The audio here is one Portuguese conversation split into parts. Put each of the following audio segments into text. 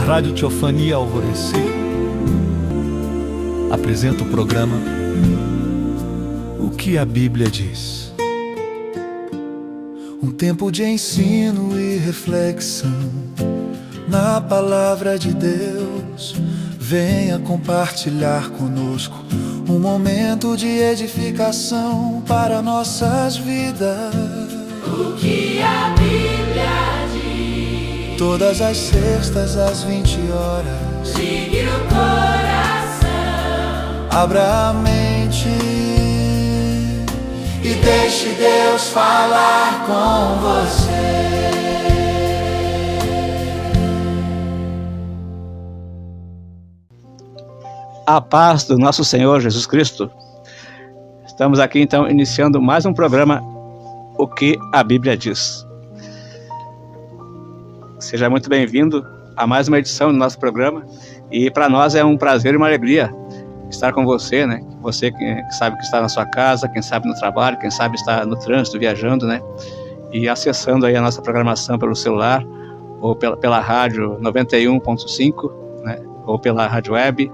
Rádio Teofania Alvorecer apresenta o programa O que a Bíblia diz. Um tempo de ensino e reflexão na palavra de Deus. Venha compartilhar conosco um momento de edificação para nossas vidas. O que a Bíblia diz. Todas as sextas às 20 horas. Ligue o coração, Abra a mente e deixe Deus falar com você. A paz do nosso Senhor Jesus Cristo. Estamos aqui então iniciando mais um programa O que a Bíblia diz. Seja muito bem-vindo a mais uma edição do nosso programa, e para nós é um prazer e uma alegria estar com você, né? Você que sabe que está na sua casa, quem sabe no trabalho, quem sabe está no trânsito, viajando, né? E acessando aí a nossa programação pelo celular ou pela rádio 91.5, né? Ou pela rádio web,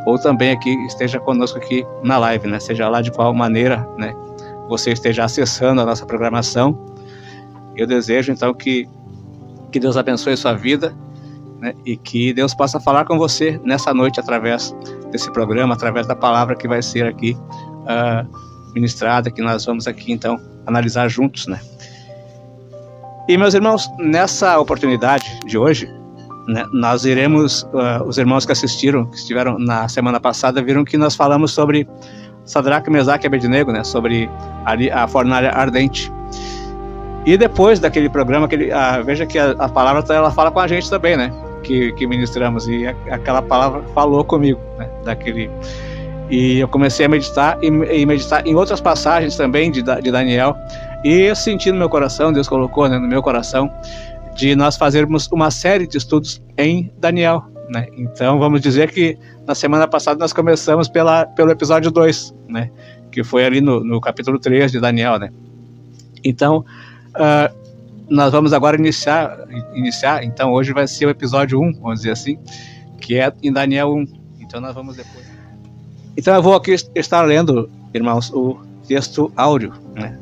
ou também aqui esteja conosco aqui na live, né? Seja lá de qual maneira, né, você esteja acessando a nossa programação. Eu desejo então que Deus abençoe a sua vida, né, e que Deus possa falar com você nessa noite através desse programa, através da palavra que vai ser aqui ministrada, que nós vamos aqui então analisar juntos, né? E meus irmãos, nessa oportunidade de hoje, né, nós iremos, os irmãos que assistiram, que estiveram na semana passada, viram que nós falamos sobre Sadraque, Mesaque e Abednego, né, sobre a fornalha ardente. E depois daquele programa, veja que a palavra ela fala com a gente também, né, que ministramos, e aquela palavra falou comigo, né, e eu comecei a meditar e meditar em outras passagens também de Daniel, e eu senti no meu coração, Deus colocou, né, no meu coração, de nós fazermos uma série de estudos em Daniel, né? Então vamos dizer que na semana passada nós começamos pelo episódio 2, né? Que foi ali no capítulo 3 de Daniel, né? Então nós vamos agora iniciar, então hoje vai ser o episódio 1, vamos dizer assim, que é em Daniel 1, então nós vamos depois. Então eu vou aqui estar lendo, irmãos, o texto áureo, né?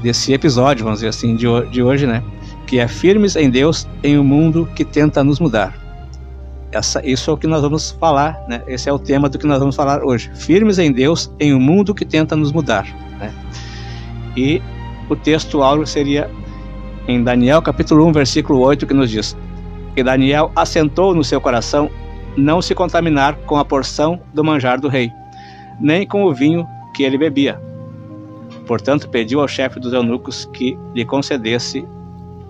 Desse episódio, vamos dizer assim, de hoje, né? Que é firmes em Deus em um mundo que tenta nos mudar. Isso é o que nós vamos falar, né? Esse é o tema do que nós vamos falar hoje. Firmes em Deus em um mundo que tenta nos mudar, né? E o texto áureo seria em Daniel capítulo 1, versículo 8, que nos diz: E Daniel assentou no seu coração não se contaminar com a porção do manjar do rei, nem com o vinho que ele bebia. Portanto, pediu ao chefe dos eunucos que lhe concedesse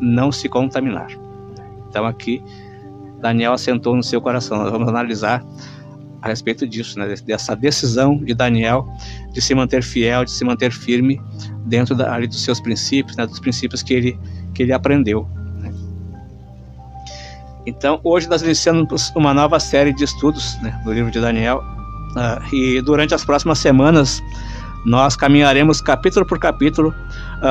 não se contaminar. Então aqui, Daniel assentou no seu coração. Nós vamos analisar a respeito disso, né? Dessa decisão de Daniel de se manter fiel, de se manter firme dentro ali dos seus princípios, né? Dos princípios que ele aprendeu, né? Então, hoje nós iniciamos uma nova série de estudos, né, do livro de Daniel, e durante as próximas semanas nós caminharemos capítulo por capítulo,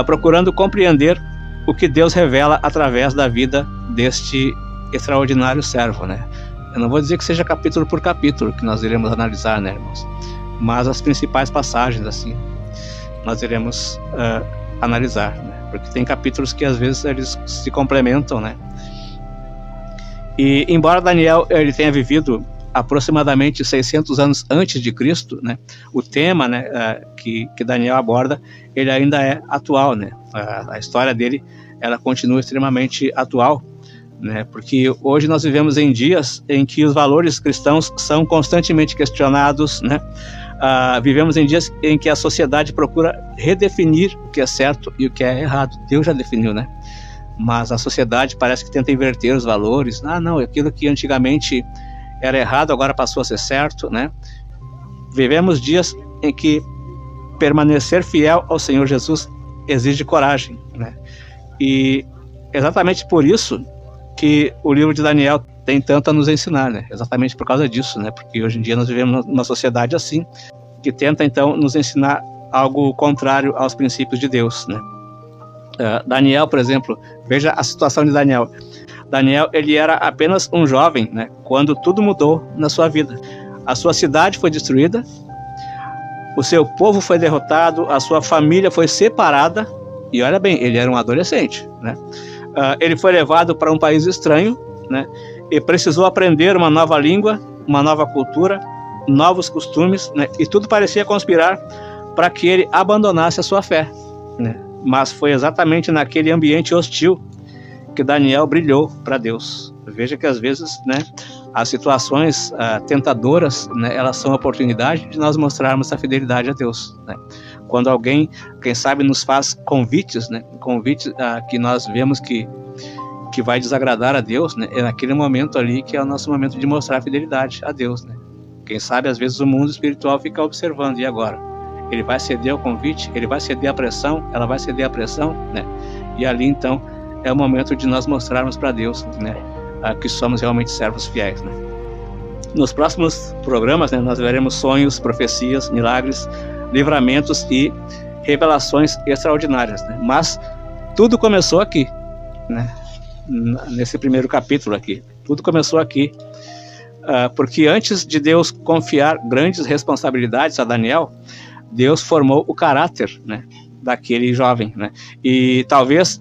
procurando compreender o que Deus revela através da vida deste extraordinário servo, né? Eu não vou dizer que seja capítulo por capítulo que nós iremos analisar, né, irmãos? Mas as principais passagens, assim, nós iremos analisar, né? Porque tem capítulos que às vezes eles se complementam, né? E embora Daniel ele tenha vivido aproximadamente 600 anos antes de Cristo, né, o tema, né, que Daniel aborda, ele ainda é atual, né? A história dele, ela continua extremamente atual, né? Porque hoje nós vivemos em dias em que os valores cristãos são constantemente questionados, né? Vivemos em dias em que a sociedade procura redefinir o que é certo e o que é errado. Deus já definiu, né? Mas a sociedade parece que tenta inverter os valores. Não, aquilo que antigamente era errado, agora passou a ser certo, né? Vivemos dias em que permanecer fiel ao Senhor Jesus exige coragem, né? E exatamente por isso que o livro de Daniel tem tanto a nos ensinar, né? Exatamente por causa disso, né? Porque hoje em dia nós vivemos numa sociedade assim, que tenta então nos ensinar algo contrário aos princípios de Deus, né? Daniel, por exemplo, veja a situação de Daniel. Daniel, ele era apenas um jovem, né, quando tudo mudou na sua vida. A sua cidade foi destruída, o seu povo foi derrotado, a sua família foi separada, e olha bem, ele era um adolescente, né? Ele foi levado para um país estranho, né, e precisou aprender uma nova língua, uma nova cultura, novos costumes, né, e tudo parecia conspirar para que ele abandonasse a sua fé, né? Mas foi exatamente naquele ambiente hostil que Daniel brilhou para Deus. Veja que às vezes, né, as situações tentadoras, né, elas são a oportunidade de nós mostrarmos a fidelidade a Deus, né? Quando alguém, quem sabe, nos faz convites, né, convites que nós vemos que vai desagradar a Deus, né, é naquele momento ali que é o nosso momento de mostrar a fidelidade a Deus, né? Quem sabe, às vezes, o mundo espiritual fica observando, e agora? Ele vai ceder ao convite? Ele vai ceder à pressão? Ela vai ceder à pressão, né? E ali, então, é o momento de nós mostrarmos para Deus, né, que somos realmente servos fiéis, né? Nos próximos programas, né, nós veremos sonhos, profecias, milagres, livramentos e revelações extraordinárias, né? Mas tudo começou aqui, né? Nesse primeiro capítulo aqui. Tudo começou aqui, porque antes de Deus confiar grandes responsabilidades a Daniel, Deus formou o caráter, né, daquele jovem, né? E talvez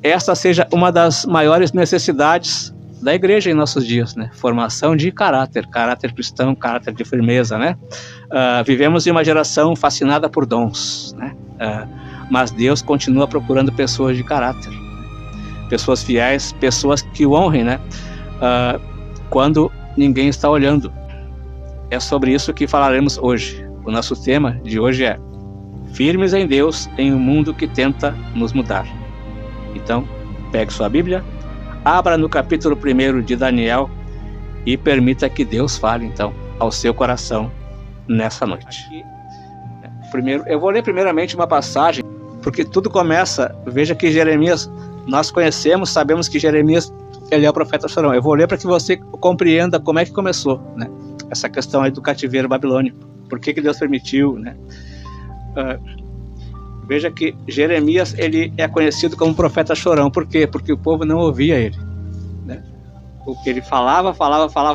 essa seja uma das maiores necessidades da igreja em nossos dias, né? Formação de caráter cristão, caráter de firmeza, né? Vivemos em uma geração fascinada por dons, né? Mas Deus continua procurando pessoas de caráter, pessoas fiéis, pessoas que o honrem, né? Quando ninguém está olhando. É sobre isso que falaremos hoje. O nosso tema de hoje é firmes em Deus em um mundo que tenta nos mudar. Então, pegue sua Bíblia, abra no capítulo 1 de Daniel e permita que Deus fale, então, ao seu coração nessa noite. Primeiro, eu vou ler primeiramente uma passagem, porque tudo começa, veja que Jeremias, nós conhecemos, sabemos que Jeremias, ele é o profeta chorão. Eu vou ler para que você compreenda como é que começou, né, essa questão aí do cativeiro babilônico. Por que Deus permitiu, né? Veja que Jeremias, ele é conhecido como profeta chorão. Por quê? Porque o povo não ouvia ele, né? O que ele falava,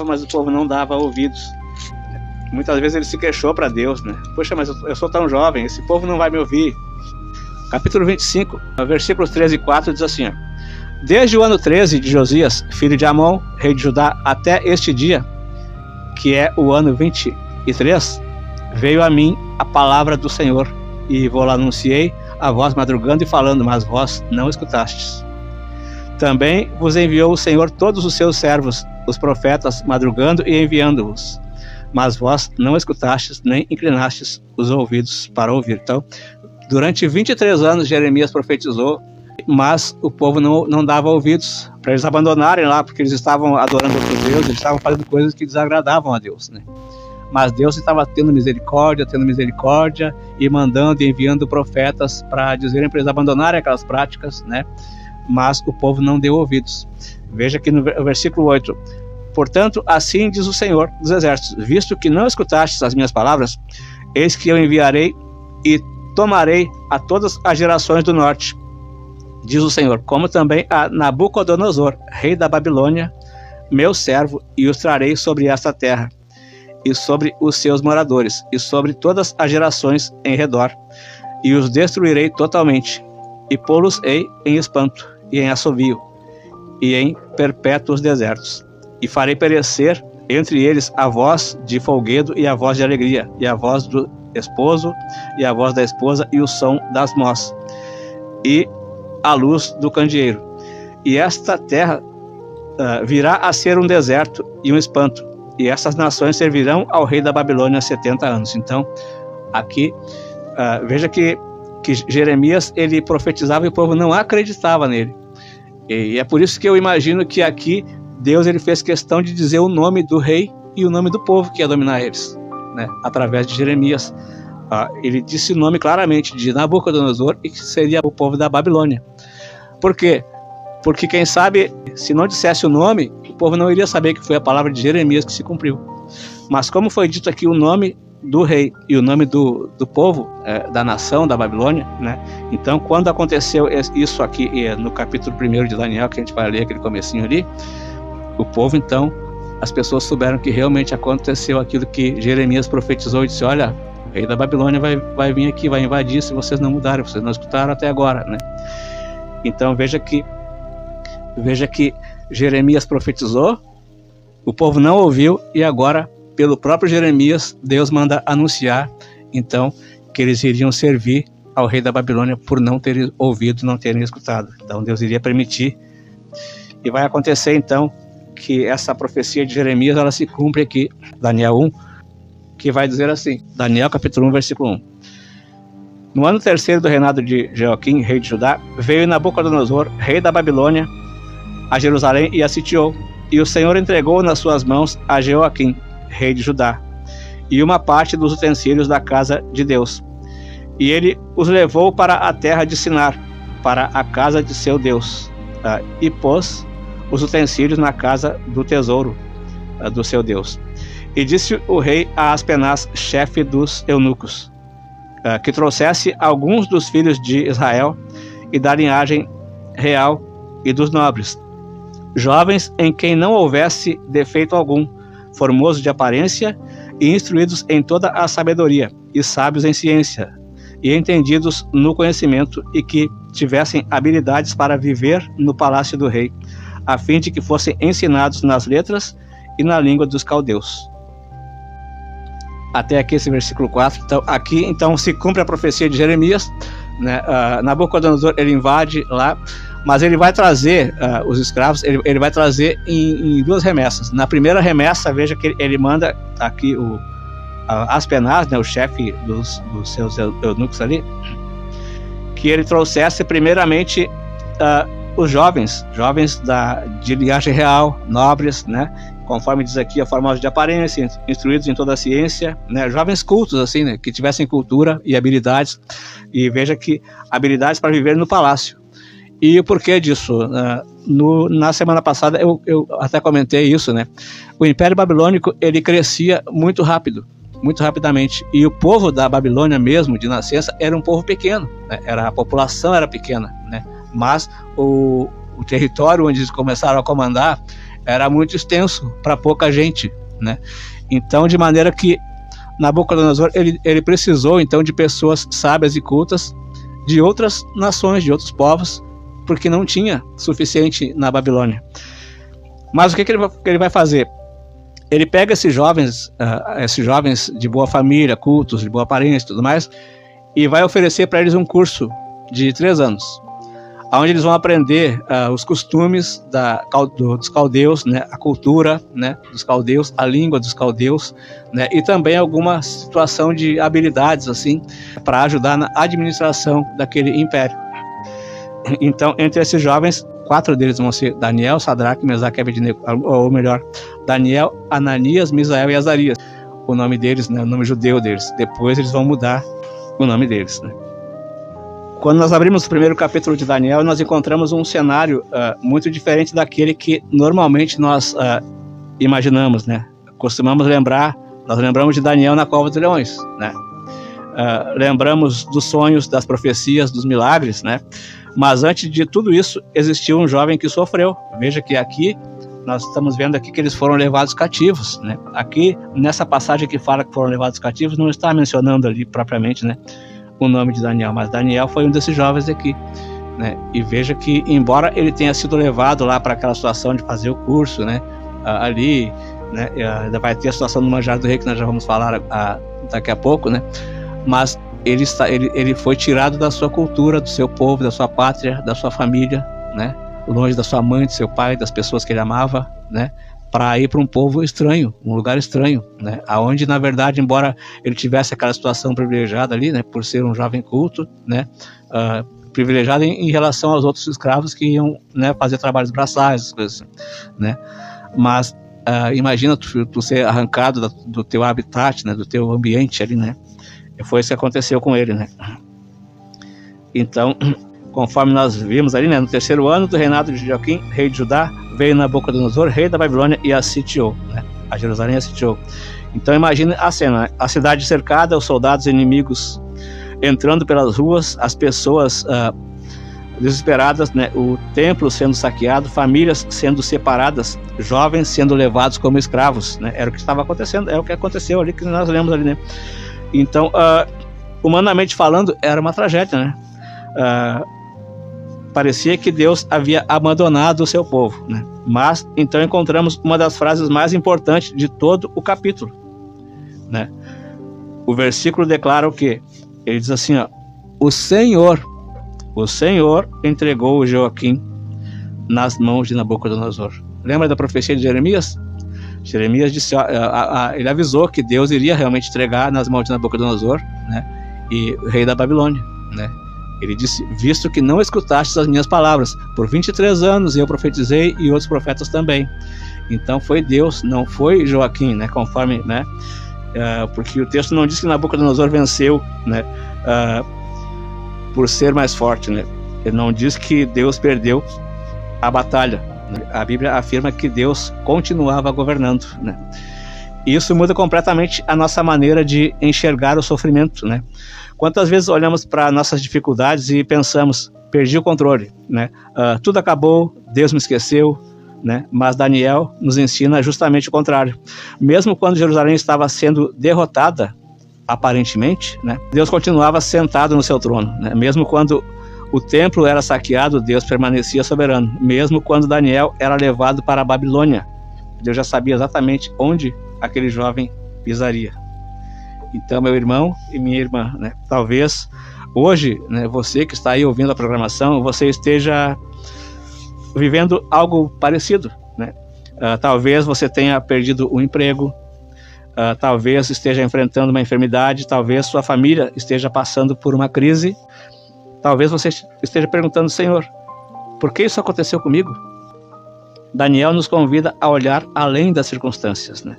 mas o povo não dava ouvidos. Muitas vezes ele se queixou para Deus, né? Poxa, mas eu sou tão jovem, esse povo não vai me ouvir. Capítulo 25, versículos 13 e 4 diz assim, ó: Desde o ano 13 de Josias, filho de Amon, rei de Judá, até este dia, que é o ano 23, veio a mim a palavra do Senhor, e vou lá anunciei a voz madrugando e falando, mas vós não escutastes. Também vos enviou o Senhor todos os seus servos, os profetas, madrugando e enviando-vos, mas vós não escutastes, nem inclinastes os ouvidos para ouvir. Então, durante 23 anos Jeremias profetizou, mas o povo não dava ouvidos para eles abandonarem lá, porque eles estavam adorando outros deuses, eles estavam fazendo coisas que desagradavam a Deus, né? Mas Deus estava tendo misericórdia e mandando e enviando profetas para dizerem para eles abandonarem aquelas práticas, né? Mas o povo não deu ouvidos. Veja aqui no versículo 8: Portanto, assim diz o Senhor dos Exércitos, visto que não escutastes as minhas palavras, eis que eu enviarei e tomarei a todas as gerações do norte, diz o Senhor, como também a Nabucodonosor, rei da Babilônia, meu servo, e os trarei sobre esta terra, e sobre os seus moradores, e sobre todas as gerações em redor, e os destruirei totalmente, e pô-los-ei em espanto, e em assovio, e em perpétuos desertos, e farei perecer entre eles a voz de folguedo e a voz de alegria, e a voz do esposo e a voz da esposa, e o som das mós, e a luz do candeeiro. E esta terra virá a ser um deserto e um espanto, e essas nações servirão ao rei da Babilônia 70 anos. Então, aqui, veja que Jeremias, ele profetizava e o povo não acreditava nele. E é por isso que eu imagino que aqui, Deus, ele fez questão de dizer o nome do rei e o nome do povo que ia dominar eles, né, através de Jeremias. Ele disse o nome claramente de Nabucodonosor, e que seria o povo da Babilônia. Por quê? Porque quem sabe, se não dissesse o nome, o povo não iria saber que foi a palavra de Jeremias que se cumpriu. Mas como foi dito aqui o nome do rei e o nome do povo, da nação da Babilônia, né? Então, quando aconteceu isso aqui no capítulo 1 de Daniel, que a gente vai ler aquele comecinho ali, o povo, então, as pessoas souberam que realmente aconteceu aquilo que Jeremias profetizou e disse: olha, o rei da Babilônia vai vir aqui, vai invadir se vocês não mudarem, vocês não escutaram até agora, né? Então veja que Jeremias profetizou, o povo não ouviu, e agora, pelo próprio Jeremias, Deus manda anunciar, então, que eles iriam servir ao rei da Babilônia por não terem ouvido, não terem escutado. Então Deus iria permitir. E vai acontecer então que essa profecia de Jeremias, ela se cumpre aqui, Daniel 1, que vai dizer assim, Daniel capítulo 1, versículo 1. No ano terceiro do reinado de Joaquim, rei de Judá, veio Nabucodonosor, rei da Babilônia, a Jerusalém e a sitiou. E o Senhor entregou nas suas mãos a Joaquim, rei de Judá, e uma parte dos utensílios da casa de Deus. E ele os levou para a terra de Sinar, para a casa de seu Deus, e pôs os utensílios na casa do tesouro do seu Deus. E disse o rei a Aspenaz, chefe dos eunucos, que trouxesse alguns dos filhos de Israel e da linhagem real e dos nobres, jovens em quem não houvesse defeito algum, formosos de aparência e instruídos em toda a sabedoria, e sábios em ciência, e entendidos no conhecimento, e que tivessem habilidades para viver no palácio do rei, a fim de que fossem ensinados nas letras e na língua dos caldeus. Até aqui esse versículo 4. Então, aqui então se cumpre a profecia de Jeremias, né? Nabucodonosor, ele invade lá, mas ele vai trazer os escravos, ele vai trazer em duas remessas. Na primeira remessa, veja que ele manda aqui o Aspenaz, né, o chefe dos seus eunucos ali, que ele trouxesse primeiramente os jovens de linhagem real, nobres, né, conforme diz aqui, formosos de aparência, instruídos em toda a ciência, né, jovens cultos, assim, né, que tivessem cultura e habilidades, e veja que habilidades para viver no palácio. E o porquê disso? Na semana passada eu até comentei isso, né? O Império Babilônico, ele crescia muito rapidamente, e o povo da Babilônia mesmo, de nascença, era um povo pequeno, né? A população era pequena, né? Mas o território onde eles começaram a comandar era muito extenso para pouca gente, né? Então, de maneira que Nabucodonosor, ele precisou então de pessoas sábias e cultas de outras nações, de outros povos, porque não tinha suficiente na Babilônia. Mas o que ele vai fazer? Ele pega esses jovens de boa família, cultos, de boa aparência e tudo mais, e vai oferecer para eles um curso de 3 anos, onde eles vão aprender os costumes dos caldeus, né, a cultura, né, dos caldeus, a língua dos caldeus, né, e também alguma situação de habilidades assim, para ajudar na administração daquele império. Então, entre esses jovens, 4 deles vão ser Daniel, Sadraque, Mesaque e Abednego, ou melhor, Daniel, Ananias, Misael e Azarias, o nome deles, né, o nome judeu deles. Depois eles vão mudar o nome deles, né. Quando nós abrimos o primeiro capítulo de Daniel, nós encontramos um cenário muito diferente daquele que normalmente nós imaginamos, né. Costumamos nós lembramos de Daniel na cova dos leões, né. Lembramos dos sonhos, das profecias, dos milagres, né. Mas antes de tudo isso, existiu um jovem que sofreu. Veja que aqui, nós estamos vendo aqui que eles foram levados cativos, né? Aqui, nessa passagem que fala que foram levados cativos, não está mencionando ali propriamente, né, o nome de Daniel, mas Daniel foi um desses jovens aqui, né? E veja que, embora ele tenha sido levado lá para aquela situação de fazer o curso, né, ali, né, vai ter a situação do manjar do rei, que nós já vamos falar daqui a pouco, né? Mas ele foi tirado da sua cultura, do seu povo, da sua pátria, da sua família, né? Longe da sua mãe, do seu pai, das pessoas que ele amava, né? Para ir para um povo estranho, um lugar estranho, né? Aonde, na verdade, embora ele tivesse aquela situação privilegiada ali, né? Por ser um jovem culto, né? Privilegiado em relação aos outros escravos que iam, né, fazer trabalhos braçais, coisas assim, né? Mas imagina tu ser arrancado do teu habitat, né? Do teu ambiente ali, né? Foi isso que aconteceu com ele, né? Então, conforme nós vimos ali, né, no 3º ano do reinado de Joaquim, rei de Judá, veio Nabucodonosor, rei da Babilônia, e a sitiou, né? A Jerusalém a sitiou. Então imagine a cena, né? A cidade cercada, os soldados inimigos entrando pelas ruas, as pessoas desesperadas, né? O templo sendo saqueado, famílias sendo separadas, jovens sendo levados como escravos, né? Era o que estava acontecendo, é o que aconteceu ali, que nós lemos ali, né? Então, humanamente falando, era uma tragédia, né? Parecia que Deus havia abandonado o seu povo, né? Mas então encontramos uma das frases mais importantes de todo o capítulo, né? O versículo declara o quê? Ele diz assim, ó: o Senhor entregou Joaquim nas mãos de Nabucodonosor. Lembra da profecia de Jeremias? Jeremias disse, ele avisou que Deus iria realmente entregar nas mãos de Nabucodonosor, né, e o rei da Babilônia, né? Ele disse: visto que não escutastes as minhas palavras, por 23 anos eu profetizei e outros profetas também. Então foi Deus, não foi Joaquim, né, conforme, né, porque o texto não diz que Nabucodonosor venceu, né, por ser mais forte, né? Ele não diz que Deus perdeu a batalha, né? A Bíblia afirma que Deus continuava governando, né? Isso muda completamente a nossa maneira de enxergar o sofrimento, né? Quantas vezes olhamos para nossas dificuldades e pensamos: perdi o controle, né? Tudo acabou, Deus me esqueceu, né? Mas Daniel nos ensina justamente o contrário. Mesmo quando Jerusalém estava sendo derrotada, aparentemente, né, Deus continuava sentado no seu trono, né? Mesmo quando o templo era saqueado, Deus permanecia soberano. Mesmo quando Daniel era levado para a Babilônia, Deus já sabia exatamente onde aquele jovem pisaria. Então, meu irmão e minha irmã, né, talvez hoje, né, você que está aí ouvindo a programação, você esteja vivendo algo parecido, né? Talvez você tenha perdido o emprego, talvez esteja enfrentando uma enfermidade, talvez sua família esteja passando por uma crise, talvez você esteja perguntando: Senhor, por que isso aconteceu comigo? Daniel nos convida a olhar além das circunstâncias, né?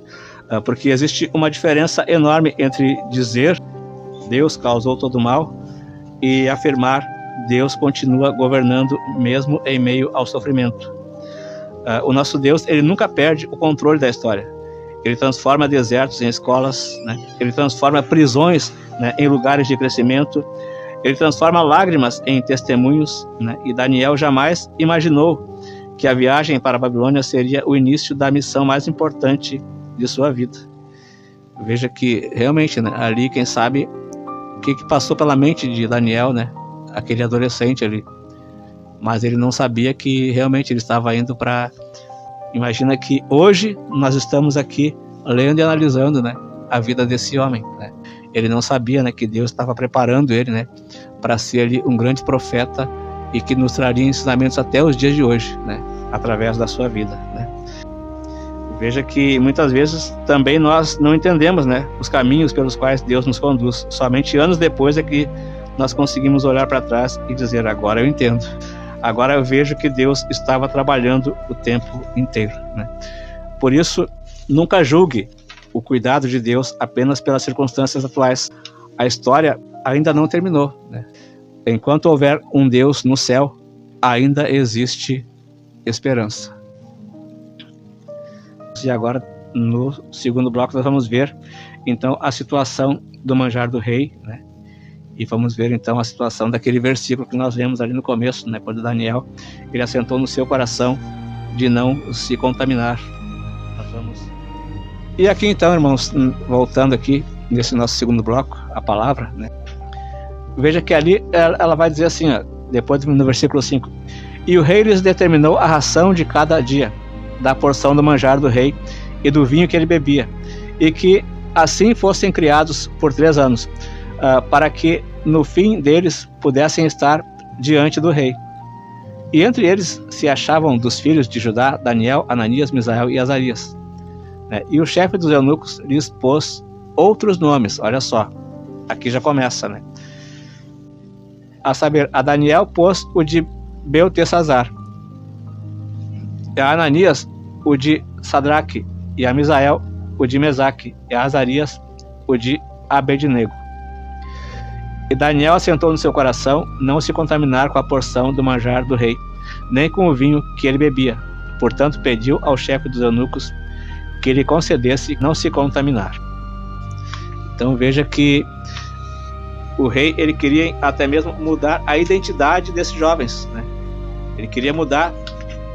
Porque existe uma diferença enorme entre dizer Deus causou todo o mal e afirmar Deus continua governando mesmo em meio ao sofrimento. O nosso Deus, ele nunca perde o controle da história. Ele transforma desertos em escolas, né? Ele transforma prisões, né, em lugares de crescimento. Ele transforma lágrimas em testemunhos, né? E Daniel jamais imaginou que a viagem para a Babilônia seria o início da missão mais importante de sua vida. Veja que realmente, né, ali, quem sabe o que passou pela mente de Daniel, né, aquele adolescente ali. Mas ele não sabia que realmente ele estava indo para... Imagina que hoje nós estamos aqui lendo e analisando, né, a vida desse homem, né? Ele não sabia, né, que Deus estava preparando ele, né, para ser ali um grande profeta e que nos traria ensinamentos até os dias de hoje, né, através da sua vida, né? Veja que muitas vezes também nós não entendemos, né, os caminhos pelos quais Deus nos conduz. Somente anos depois é que nós conseguimos olhar para trás e dizer: agora eu entendo. Agora eu vejo que Deus estava trabalhando o tempo inteiro, né? Por isso, nunca julgue o cuidado de Deus apenas pelas circunstâncias atuais. A história ainda não terminou, né? Enquanto houver um Deus no céu, ainda existe esperança. E agora, no segundo bloco, nós vamos ver então a situação do manjar do rei, né? E vamos ver então a situação daquele versículo que nós lemos ali no começo, né? Quando Daniel, ele assentou no seu coração de não se contaminar. Nós vamos... E aqui então, irmãos, voltando aqui nesse nosso segundo bloco, a palavra, né? Veja que ali ela vai dizer assim, ó, depois no versículo 5: e o rei lhes determinou a ração de cada dia, da porção do manjar do rei e do vinho que ele bebia, e que assim fossem criados por 3 anos, para que no fim deles pudessem estar diante do rei. E entre eles se achavam dos filhos de Judá Daniel, Ananias, Misael e Azarias, né? E o chefe dos eunucos lhes pôs outros nomes. Olha só, aqui já começa, né? A saber, a Daniel pôs o de Beltesazar, a Ananias o de Sadraque, e a Misael o de Mesaque, e a Azarias o de Abednego. E Daniel assentou no seu coração não se contaminar com a porção do manjar do rei, nem com o vinho que ele bebia. Portanto, pediu ao chefe dos eunucos que lhe concedesse não se contaminar. Então veja que o rei, ele queria até mesmo mudar a identidade desses jovens, né? Ele queria mudar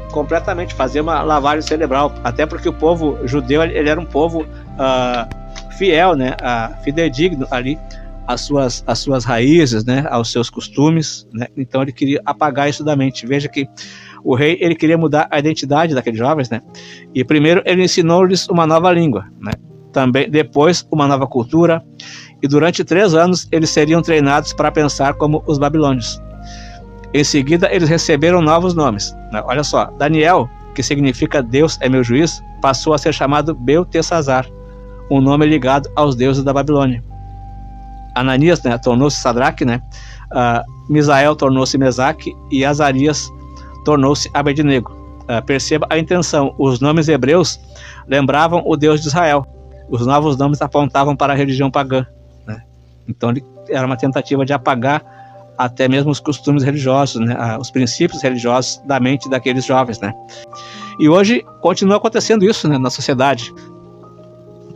completamente, fazer uma lavagem cerebral, até porque o povo judeu, ele era um povo fiel, né? Fidedigno ali às suas raízes, né? Aos seus costumes, né? Então ele queria apagar isso da mente. Veja que o rei, ele queria mudar a identidade daqueles jovens, né? E primeiro ele ensinou-lhes uma nova língua, né? Também depois uma nova cultura, e durante 3 anos eles seriam treinados para pensar como os babilônios. Em seguida eles receberam novos nomes, né? Olha só, Daniel, que significa Deus é meu juiz, passou a ser chamado Beltesazar, um nome ligado aos deuses da Babilônia. Ananias, né, tornou-se Sadraque, né? Misael tornou-se Mesaque, e Azarias tornou-se Abednego. Perceba a intenção, os nomes hebreus lembravam o Deus de Israel, os novos nomes apontavam para a religião pagã, né? Então era uma tentativa de apagar até mesmo os costumes religiosos, né? Os princípios religiosos da mente daqueles jovens, né? E hoje continua acontecendo isso, né, na sociedade.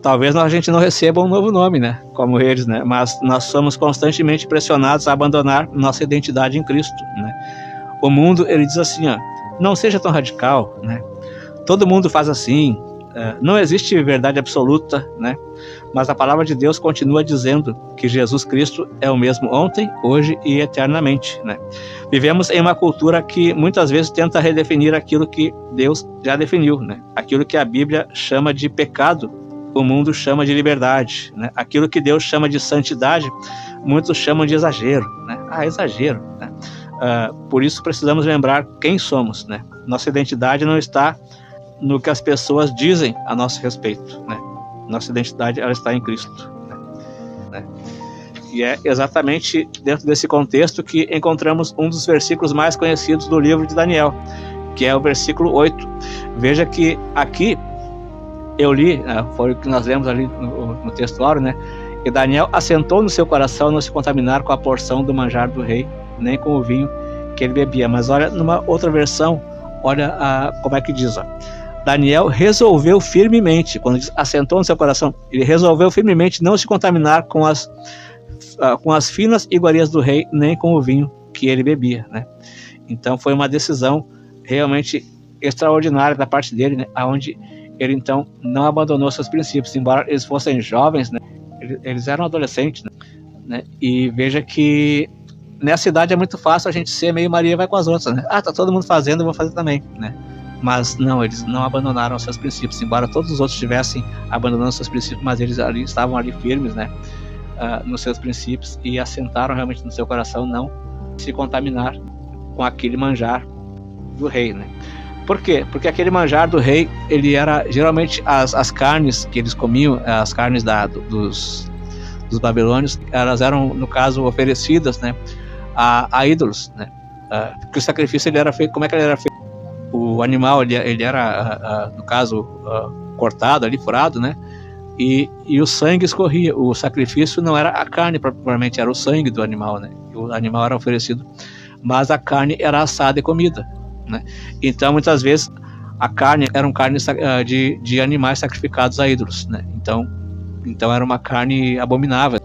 Talvez a gente não receba um novo nome, né, como eles, né? Mas nós somos constantemente pressionados a abandonar nossa identidade em Cristo, né? O mundo, ele diz assim, ó, não seja tão radical, né? Todo mundo faz assim, não existe verdade absoluta, né? Mas a palavra de Deus continua dizendo que Jesus Cristo é o mesmo ontem, hoje e eternamente, né? Vivemos em uma cultura que muitas vezes tenta redefinir aquilo que Deus já definiu, né? Aquilo que a Bíblia chama de pecado, o mundo chama de liberdade, né? Aquilo que Deus chama de santidade, muitos chamam de exagero, né? Exagero, né? Por isso precisamos lembrar quem somos, né? Nossa identidade não está no que as pessoas dizem a nosso respeito, né? Nossa identidade, ela está em Cristo, né? E é exatamente dentro desse contexto que encontramos um dos versículos mais conhecidos do livro de Daniel, que é o versículo 8. Veja que aqui eu li, foi o que nós lemos ali no textuário, né? E Daniel assentou no seu coração não se contaminar com a porção do manjar do rei, nem com o vinho que ele bebia. Mas olha, numa outra versão, olha como é que diz, ó. Daniel resolveu firmemente, quando diz assentou no seu coração, ele resolveu firmemente não se contaminar com as finas iguarias do rei, nem com o vinho que ele bebia, né? Então foi uma decisão realmente extraordinária da parte dele, né? Onde ele então não abandonou seus princípios, embora eles fossem jovens, né? Eles eram adolescentes, né? E veja que nessa idade é muito fácil a gente ser meio Maria vai com as outras, né? Tá todo mundo fazendo, eu vou fazer também, né? Mas não, eles não abandonaram seus princípios, embora todos os outros estivessem abandonando seus princípios, mas eles estavam ali firmes, né? Nos seus princípios, e assentaram realmente no seu coração não se contaminar com aquele manjar do rei, né? Por quê? Porque aquele manjar do rei, ele era geralmente as carnes que eles comiam, as carnes dos babilônios, elas eram, no caso, oferecidas, né, a ídolos, né? Porque o sacrifício, ele era feito, como é que ele era feito? O animal, ele era, no caso, cortado ali, furado, né? E o sangue escorria. O sacrifício não era a carne propriamente, era o sangue do animal, né? O animal era oferecido, mas a carne era assada e comida, né? Então, muitas vezes, a carne eram carnes de animais sacrificados a ídolos, né? Então era uma carne abominável.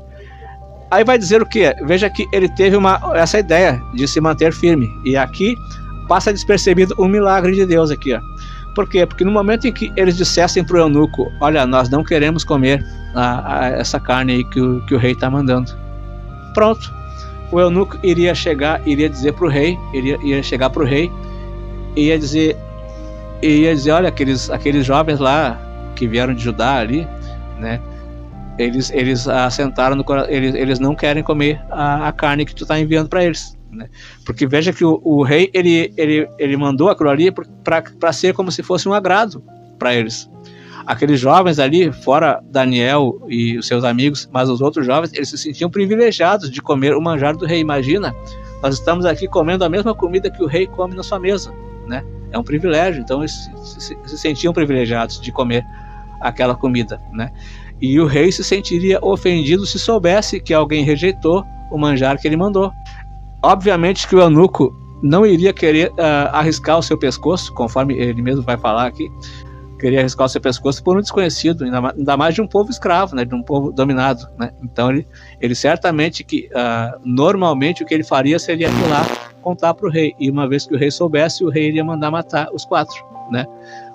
Aí vai dizer o quê? Veja que ele teve essa ideia de se manter firme. E aqui passa despercebido um milagre de Deus aqui, ó. Por quê? Porque no momento em que eles dissessem para o eunuco, olha, nós não queremos comer essa carne aí que o rei está mandando. Pronto. O eunuco iria dizer para o rei, iria chegar para o rei e ia dizer, olha, aqueles jovens lá que vieram de Judá ali, né? Eles assentaram no coração, eles não querem comer a carne que tu está enviando para eles, né? Porque veja que o rei ele mandou aquilo ali para ser como se fosse um agrado para eles. Aqueles jovens ali, fora Daniel e os seus amigos, mas os outros jovens, eles se sentiam privilegiados de comer o manjar do rei. Imagina, nós estamos aqui comendo a mesma comida que o rei come na sua mesa, né? É um privilégio. Então eles se sentiam privilegiados de comer aquela comida, né? E o rei se sentiria ofendido se soubesse que alguém rejeitou o manjar que ele mandou. Obviamente que o eunuco não iria querer arriscar o seu pescoço, conforme ele mesmo vai falar aqui, queria arriscar o seu pescoço por um desconhecido, ainda mais de um povo escravo, né, de um povo dominado, né? Então ele certamente normalmente o que ele faria seria ir lá contar para o rei, e uma vez que o rei soubesse, o rei iria mandar matar os 4, né?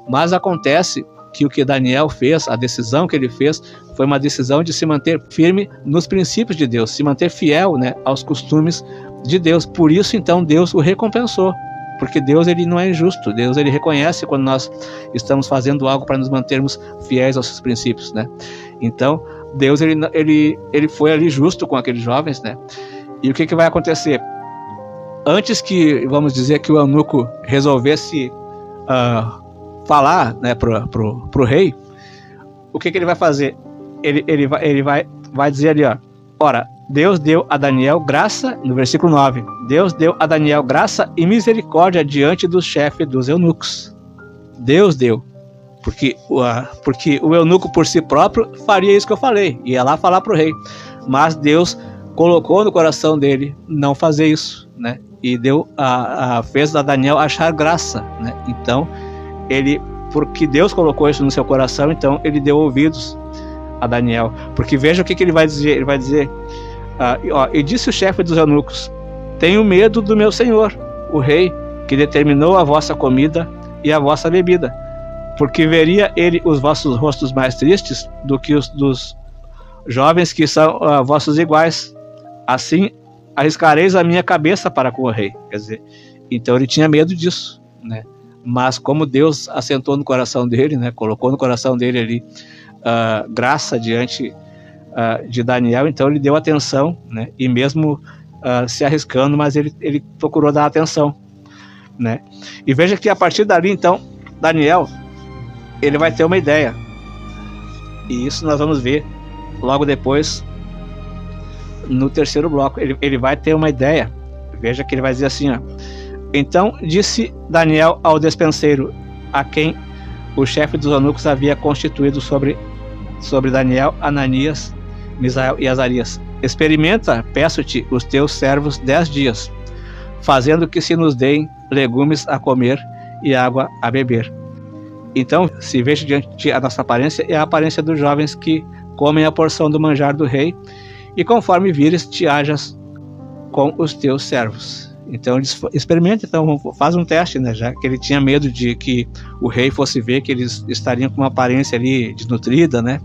Mas acontece que o que Daniel fez, a decisão que ele fez, foi uma decisão de se manter firme nos princípios de Deus, se manter fiel, né, aos costumes de Deus. Por isso, então, Deus o recompensou, porque Deus, ele não é injusto. Deus, ele reconhece quando nós estamos fazendo algo para nos mantermos fiéis aos seus princípios, né? Então, Deus, ele foi ali justo com aqueles jovens, né? E o que vai acontecer? Antes que, vamos dizer, que o eunuco resolvesse falar, né, pro rei, o que ele vai fazer? Ele vai dizer ali, ó, ora, Deus deu a Daniel graça, no versículo 9, Deus deu a Daniel graça e misericórdia diante do chefe dos eunucos. Deus deu, porque o eunuco por si próprio faria isso que eu falei, ia lá falar pro rei, mas Deus colocou no coração dele não fazer isso, né? E fez a Daniel achar graça, né? Então, porque Deus colocou isso no seu coração, então ele deu ouvidos a Daniel. Porque veja o que ele vai dizer. Ele vai dizer, e disse o chefe dos eunucos: tenho medo do meu senhor, o rei, que determinou a vossa comida e a vossa bebida, porque veria ele os vossos rostos mais tristes do que os dos jovens que são vossos iguais. Assim arriscareis a minha cabeça para com o rei. Quer dizer, então ele tinha medo disso, né? Mas como Deus assentou no coração dele, né, colocou no coração dele ali graça diante de Daniel, então ele deu atenção, né, e mesmo se arriscando, mas ele procurou dar atenção, né. E veja que a partir dali, então, Daniel, ele vai ter uma ideia, e isso nós vamos ver logo depois no terceiro bloco. Ele vai ter uma ideia. Veja que ele vai dizer assim, ó: então disse Daniel ao despenseiro, a quem o chefe dos eunucos havia constituído sobre Daniel, Ananias, Misael e Azarias: experimenta, peço-te, os teus servos 10 dias, fazendo que se nos deem legumes a comer e água a beber. Então, se veja diante a nossa aparência, é a aparência dos jovens que comem a porção do manjar do rei, e conforme vires, te hajas com os teus servos. Então experimenta, então faz um teste, né? Já que ele tinha medo de que o rei fosse ver que eles estariam com uma aparência ali desnutrida, né?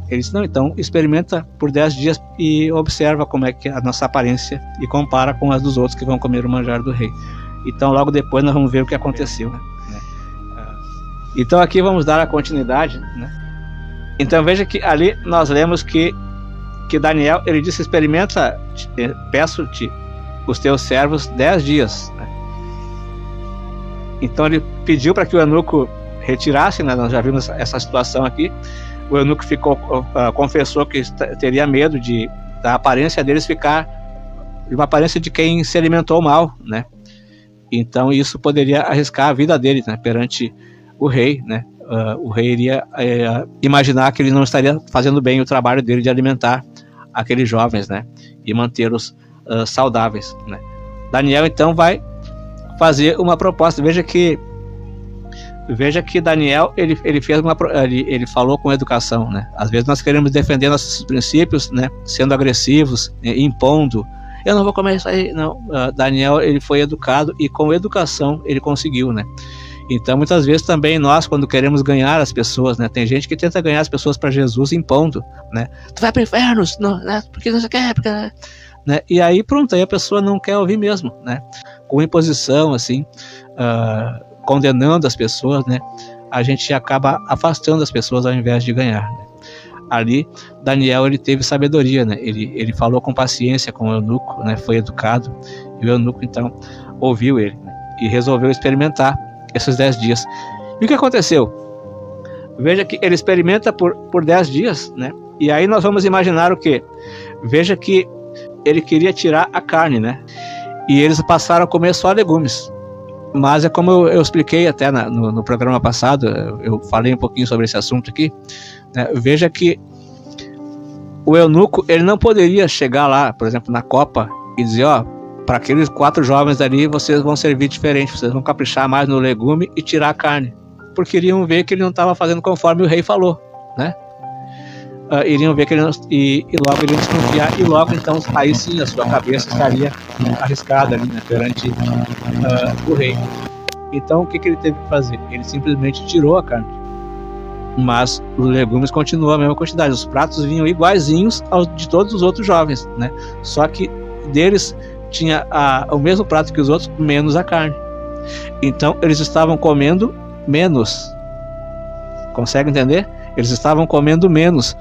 Ele disse, não, então experimenta por 10 dias e observa como é que é a nossa aparência e compara com as dos outros que vão comer o manjar do rei. Então logo depois nós vamos ver o que aconteceu, né? Então aqui vamos dar a continuidade, né? Então veja que ali nós lemos que Daniel, ele disse: experimenta, peço-te, os teus servos 10 dias, né? Então ele pediu para que o eunuco retirasse, né? Nós já vimos essa situação aqui. O eunuco confessou que teria medo da aparência deles ficar de uma aparência de quem se alimentou mal, né? Então isso poderia arriscar a vida dele, né, perante o rei, né? O rei iria imaginar que ele não estaria fazendo bem o trabalho dele de alimentar aqueles jovens, né, e mantê-los saudáveis, né. Daniel então vai fazer uma proposta. Veja que Daniel ele falou com educação, né. Às vezes nós queremos defender nossos princípios, né, sendo agressivos, impondo. Eu não vou comer isso aí, não. Daniel, ele foi educado e com educação ele conseguiu, né. Então, muitas vezes também nós, quando queremos ganhar as pessoas, né, tem gente que tenta ganhar as pessoas para Jesus impondo, né, tu vai para o inferno, né, porque não quer, porque, né, e aí pronto, aí a pessoa não quer ouvir mesmo, né, com imposição, assim, condenando as pessoas, né, a gente acaba afastando as pessoas ao invés de ganhar, né. Ali, Daniel, ele teve sabedoria, né, ele falou com paciência com o eunuco, né, foi educado, e o eunuco, então, ouviu ele, né, e resolveu experimentar esses 10 dias. E o que aconteceu? Veja que ele experimenta por 10 dias, né? E aí nós vamos imaginar o quê? Veja que ele queria tirar a carne, né? E eles passaram a comer só legumes. Mas é como eu expliquei até no programa passado, eu falei um pouquinho sobre esse assunto aqui, né? Veja que o eunuco, ele não poderia chegar lá, por exemplo, na copa e dizer, ó, para aqueles 4 jovens ali, vocês vão servir diferente, vocês vão caprichar mais no legume e tirar a carne. porque iriam ver que ele não estava fazendo conforme o rei falou, né? Iriam ver que ele não, e logo iriam desconfiar, e logo então aí sim a sua cabeça estaria arriscada ali, né, perante o rei. Então o que ele teve que fazer? Ele simplesmente tirou a carne, mas os legumes continuam a mesma quantidade, os pratos vinham iguaizinhos aos de todos os outros jovens, né? Só que deles tinha o mesmo prato que os outros, menos a carne. Então eles estavam comendo menos. Consegue entender? Eles estavam comendo menos,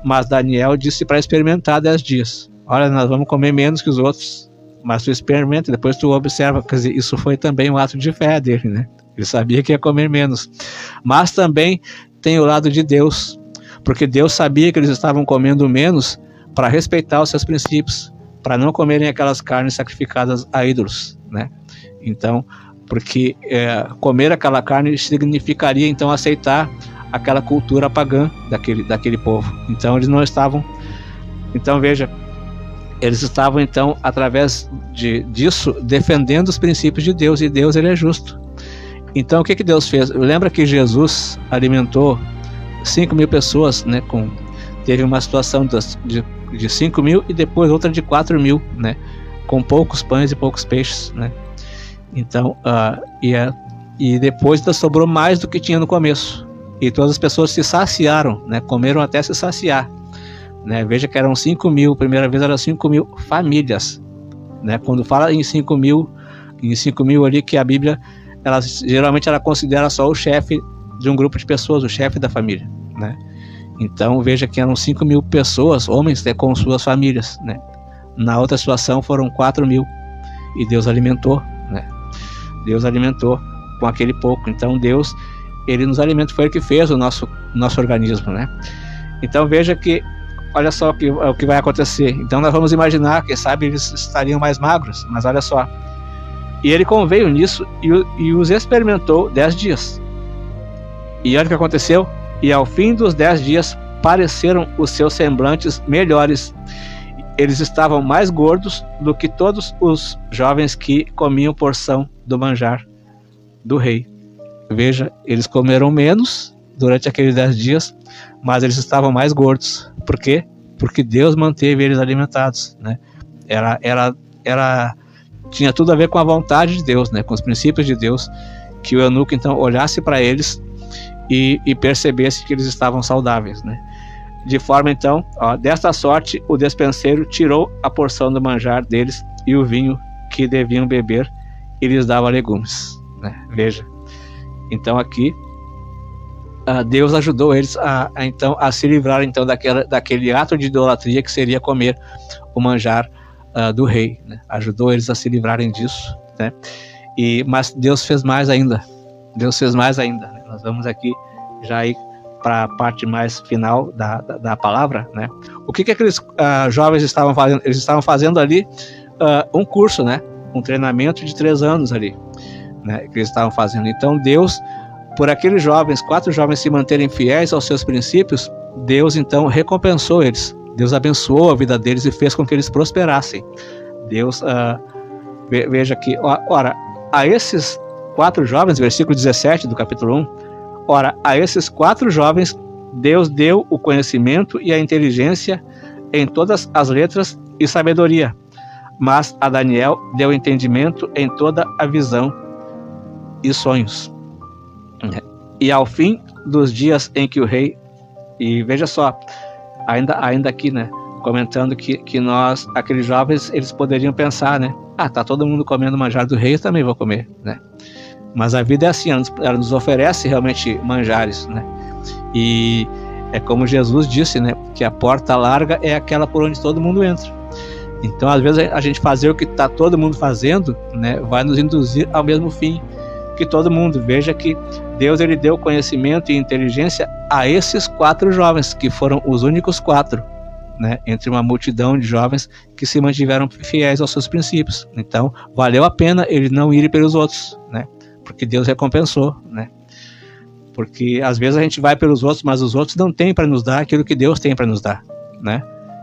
mas Daniel disse para experimentar 10 dias. Olha, nós vamos comer menos que os outros, mas tu experimenta, depois tu observa. Quer dizer, isso foi também um ato de fé dele, né? Ele sabia que ia comer menos. Mas também tem o lado de Deus, porque Deus sabia que eles estavam comendo menos para respeitar os seus princípios, para não comerem aquelas carnes sacrificadas a ídolos, né? Então, porque comer aquela carne significaria então aceitar aquela cultura pagã daquele povo. Então eles não estavam. Então veja, eles estavam então através disso defendendo os princípios de Deus, e Deus ele é justo. Então o que Deus fez? Lembra que Jesus alimentou 5.000 pessoas, né? Teve uma situação de 5.000 e depois outra de 4.000, né? Com poucos pães e poucos peixes, né? Então e depois sobrou mais do que tinha no começo. E todas as pessoas se saciaram, né? Comeram até se saciar, né? Veja que eram 5.000, primeira vez eram 5.000 famílias, né? Quando fala em 5.000 ali, que a Bíblia, geralmente ela considera só o chefe de um grupo de pessoas, o chefe da família, né? Então veja que eram 5.000 pessoas, homens, né, com suas famílias, né? Na outra situação foram 4.000, e Deus alimentou, né? Deus alimentou com aquele pouco. Então Deus, ele nos alimenta, foi ele que fez o nosso organismo, né? Então veja que, olha só o que vai acontecer. Então nós vamos imaginar, quem sabe eles estariam mais magros, mas olha só. E ele conveio nisso e os experimentou 10 dias. E olha o que aconteceu. E ao fim dos 10 dias pareceram os seus semblantes melhores. Eles estavam mais gordos do que todos os jovens que comiam porção do manjar do rei. Veja, eles comeram menos durante aqueles 10 dias, mas eles estavam mais gordos. Por quê? Porque Deus manteve eles alimentados, né? Tinha tudo a ver com a vontade de Deus, né? Com os princípios de Deus, que o eunuco então olhasse para eles e percebesse que eles estavam saudáveis, né? De forma então, desta sorte, o despenseiro tirou a porção do manjar deles e o vinho que deviam beber, e lhes dava legumes, né? Veja. Então aqui Deus ajudou eles a se livrar então daquele ato de idolatria que seria comer o manjar do rei, né? Ajudou eles a se livrarem disso, né? Mas Deus fez mais ainda. Né? Nós vamos aqui já ir para a parte mais final da palavra, né? O que aqueles jovens estavam fazendo? Eles estavam fazendo ali um curso, né? Um treinamento de 3 anos ali, né, que eles estavam fazendo. Então Deus, por aqueles 4 jovens se manterem fiéis aos seus princípios, Deus então recompensou eles. Deus abençoou a vida deles e fez com que eles prosperassem. Deus, veja aqui, ora, a esses 4 jovens, versículo 17 do capítulo 1, ora, a esses 4 jovens Deus deu o conhecimento e a inteligência em todas as letras e sabedoria, mas a Daniel deu entendimento em toda a visão e sonhos. E ao fim dos dias em que o rei, e veja só, ainda aqui, né, comentando que nós, aqueles jovens, eles poderiam pensar, né, tá todo mundo comendo manjar do rei, eu também vou comer, né? Mas a vida é assim, ela nos oferece realmente manjares, né? E é como Jesus disse, né, que a porta larga é aquela por onde todo mundo entra. Então, às vezes, a gente fazer o que está todo mundo fazendo, né, vai nos induzir ao mesmo fim que todo mundo. Veja que Deus, ele deu conhecimento e inteligência a esses 4 jovens, que foram os únicos 4, né, entre uma multidão de jovens que se mantiveram fiéis aos seus princípios. Então, valeu a pena eles não irem pelos outros, né, porque Deus recompensou, né. Porque às vezes a gente vai pelos outros, mas os outros não têm para nos dar aquilo que Deus tem para nos dar, né?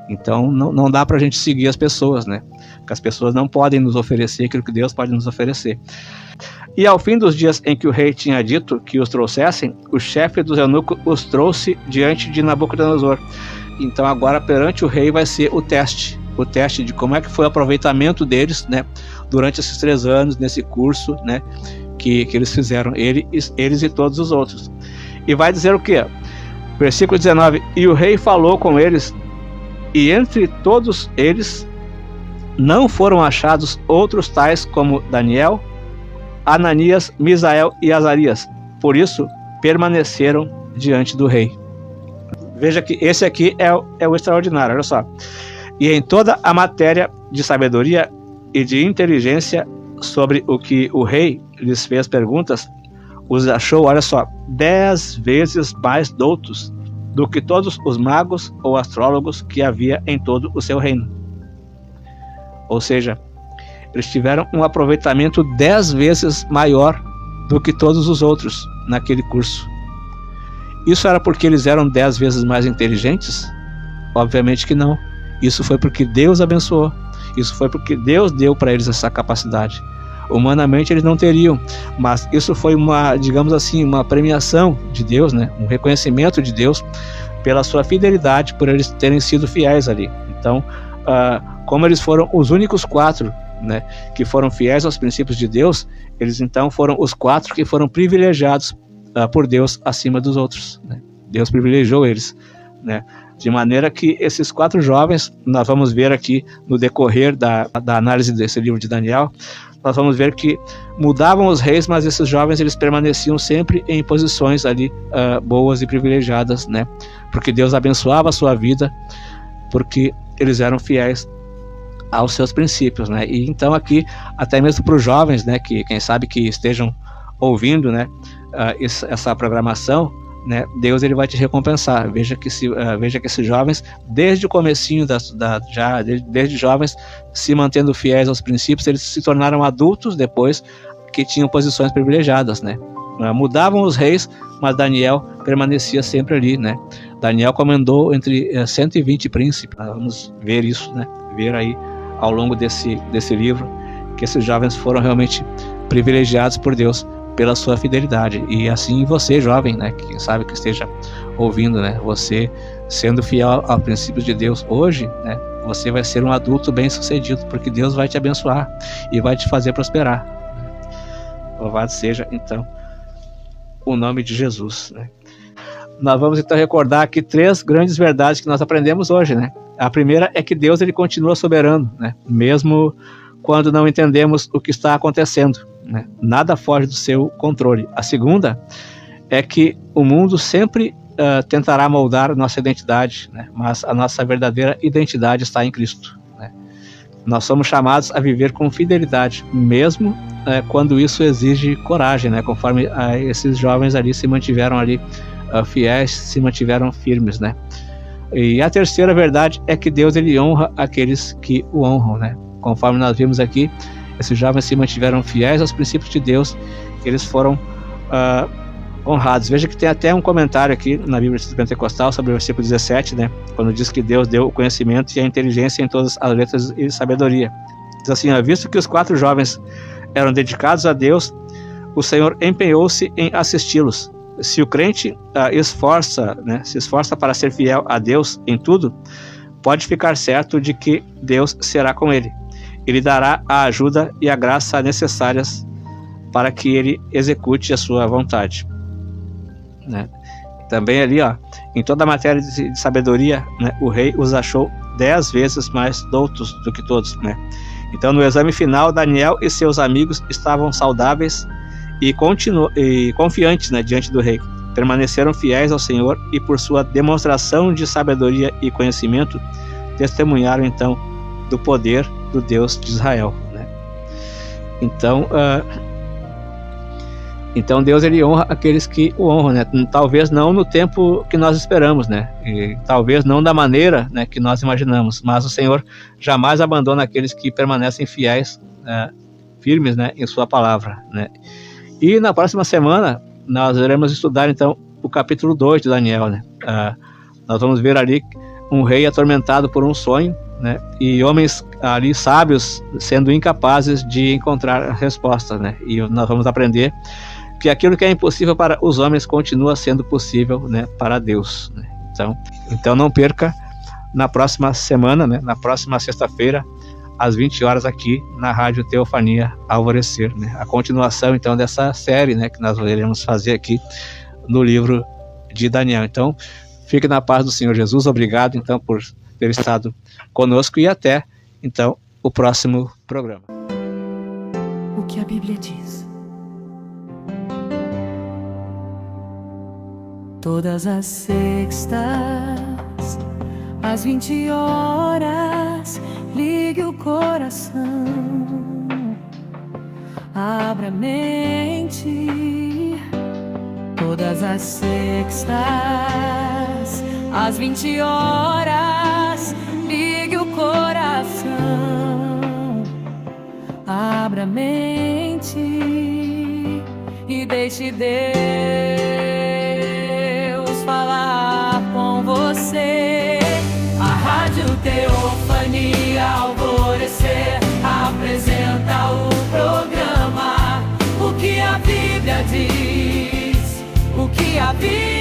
Então não dá para a gente seguir as pessoas, né? Porque as pessoas não podem nos oferecer aquilo que Deus pode nos oferecer. E ao fim dos dias em que o rei tinha dito que os trouxessem, o chefe dos eunucos os trouxe diante de Nabucodonosor. Então agora perante o rei vai ser o teste de como é que foi o aproveitamento deles, né, durante esses 3 anos, nesse curso, né, que eles fizeram, eles e todos os outros. E vai dizer o quê? Versículo 19, e o rei falou com eles, e entre todos eles não foram achados outros tais como Daniel, Ananias, Misael e Azarias. Por isso permaneceram diante do rei. Veja que esse aqui é o extraordinário, olha só. E em toda a matéria de sabedoria e de inteligência sobre o que o rei lhes fez perguntas, os achou, olha só, 10 vezes mais doutos do que todos os magos ou astrólogos que havia em todo o seu reino. Ou seja, eles tiveram um aproveitamento 10 vezes maior do que todos os outros naquele curso. Isso era porque eles eram 10 vezes mais inteligentes? Obviamente que não. Isso foi porque Deus abençoou. Isso foi porque Deus deu para eles essa capacidade. Humanamente eles não teriam, mas isso foi uma, digamos assim, uma premiação de Deus, né? Um reconhecimento de Deus pela sua fidelidade, por eles terem sido fiéis ali. Então, como eles foram os únicos 4, né, que foram fiéis aos princípios de Deus, eles então foram os 4 que foram privilegiados por Deus acima dos outros, né? Deus privilegiou eles, né? De maneira que esses 4 jovens, nós vamos ver aqui no decorrer da análise desse livro de Daniel, nós vamos ver que mudavam os reis, mas esses jovens eles permaneciam sempre em posições ali boas e privilegiadas, né? Porque Deus abençoava a sua vida, porque eles eram fiéis aos seus princípios, né? E então aqui, até mesmo para os jovens, né, que quem sabe que estejam ouvindo, né, essa programação, né, Deus ele vai te recompensar. Veja que esses jovens, desde o comecinho desde jovens, se mantendo fiéis aos princípios, eles se tornaram adultos depois que tinham posições privilegiadas, né? Mudavam os reis, mas Daniel permanecia sempre ali, né? Daniel comandou entre 120 príncipes. Vamos ver isso, né? Ver aí ao longo desse livro que esses jovens foram realmente privilegiados por Deus pela sua fidelidade. E assim você, jovem, né, quem sabe que esteja ouvindo, né, você sendo fiel aos princípios de Deus hoje, né, você vai ser um adulto bem-sucedido, porque Deus vai te abençoar e vai te fazer prosperar. Louvado seja, então, o nome de Jesus, né? Nós vamos então recordar aqui 3 grandes verdades que nós aprendemos hoje, né? A primeira é que Deus ele continua soberano, né? Mesmo quando não entendemos o que está acontecendo, né? Nada foge do seu controle. A segunda é que o mundo sempre tentará moldar nossa identidade, né? Mas a nossa verdadeira identidade está em Cristo, né? Nós somos chamados a viver com fidelidade, mesmo quando isso exige coragem, né? Conforme esses jovens ali se mantiveram ali fiéis, se mantiveram firmes, né? E a terceira verdade é que Deus ele honra aqueles que o honram, né? Conforme nós vimos aqui, esses jovens se mantiveram fiéis aos princípios de Deus, eles foram honrados. Veja que tem até um comentário aqui na Bíblia Pentecostal sobre o versículo 17, né? Quando diz que Deus deu o conhecimento e a inteligência em todas as letras e sabedoria. Diz assim, visto que os 4 jovens eram dedicados a Deus, o Senhor empenhou-se em assisti-los. Se o crente se esforça para ser fiel a Deus em tudo, pode ficar certo de que Deus será com ele. Ele dará a ajuda e a graça necessárias para que ele execute a sua vontade, né? Também ali, em toda a matéria de sabedoria, né, o rei os achou 10 vezes mais doutos do que todos, né? Então, no exame final, Daniel e seus amigos estavam saudáveis e confiantes, né, diante do rei. Permaneceram fiéis ao Senhor e, por sua demonstração de sabedoria e conhecimento, testemunharam então do poder do Deus de Israel, né? Então Deus ele honra aqueles que o honram, né? Talvez não no tempo que nós esperamos, né? E talvez não da maneira, né, que nós imaginamos, mas o Senhor jamais abandona aqueles que permanecem fiéis, firmes, né, em sua palavra, né? E na próxima semana nós iremos estudar então o capítulo 2 de Daniel, né? Nós vamos ver ali um rei atormentado por um sonho, né? E homens ali sábios sendo incapazes de encontrar respostas, né? E nós vamos aprender que aquilo que é impossível para os homens continua sendo possível, né, para Deus, né? Então não perca na próxima semana, né, na próxima sexta-feira, às 20 horas aqui na Rádio Teofania Alvorecer, né? A continuação então dessa série, né, que nós iremos fazer aqui no livro de Daniel. Então, fique na paz do Senhor Jesus. Obrigado então por ter estado conosco e até então o próximo programa. O que a Bíblia diz. Todas as sextas, às 20 horas, ligue o coração, abra a mente. Todas as sextas, às 20 horas, ligue o coração, abra a mente e deixe Deus falar com você. A Rádio Teofania Alvorecer apresenta o programa O que a Bíblia diz. O que a Bíblia